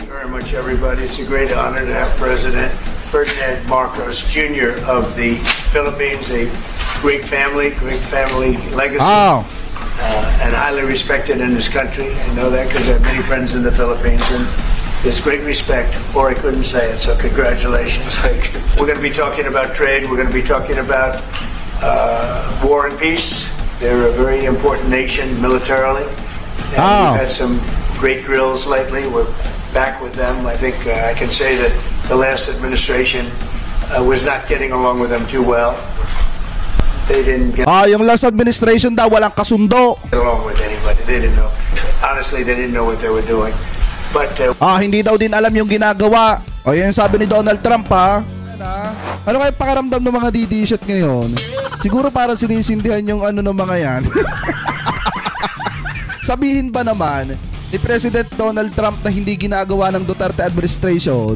Very much, everybody. It's a great honor to have President Ferdinand Marcos Jr. of the Philippines, a great family legacy, and highly respected in this country. I know that because I have many friends in the Philippines, and there's great respect, or I couldn't say it, so congratulations. We're going to be talking about trade. We're going to be talking about war and peace. They're a very important nation militarily. And we've had some great drills lately. We're back with them. I think I can say that the last administration was not getting along with them too well. They didn't get yung last administration daw walang kasundo. along with anybody. They didn't know. Honestly, they didn't know what they were doing. But hindi daw din alam yung ginagawa. O yan sabi ni Donald Trump ha. Ano kayo pakaramdam ng mga DD-shot ngayon? Siguro para sinisindihan yung ano ng mga yan. Sabihin ba naman ni President Donald Trump na hindi ginagawa ng Duterte administration,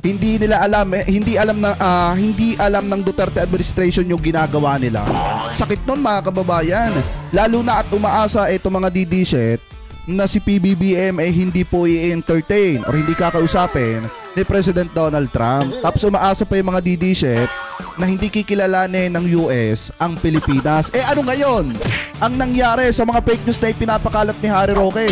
hindi alam ng Duterte administration yung ginagawa nila. Sakit nun mga kababayan. Lalo na at umaasa itong mga DD-shit na si PBBM ay hindi po i-entertain or hindi kakausapin ni President Donald Trump. Tapos umaasa pa yung mga DD-shit na hindi kikilalanin ng US ang Pilipinas. Ano ngayon ang nangyari sa mga fake news na ipinapakalat ni Harry Roque?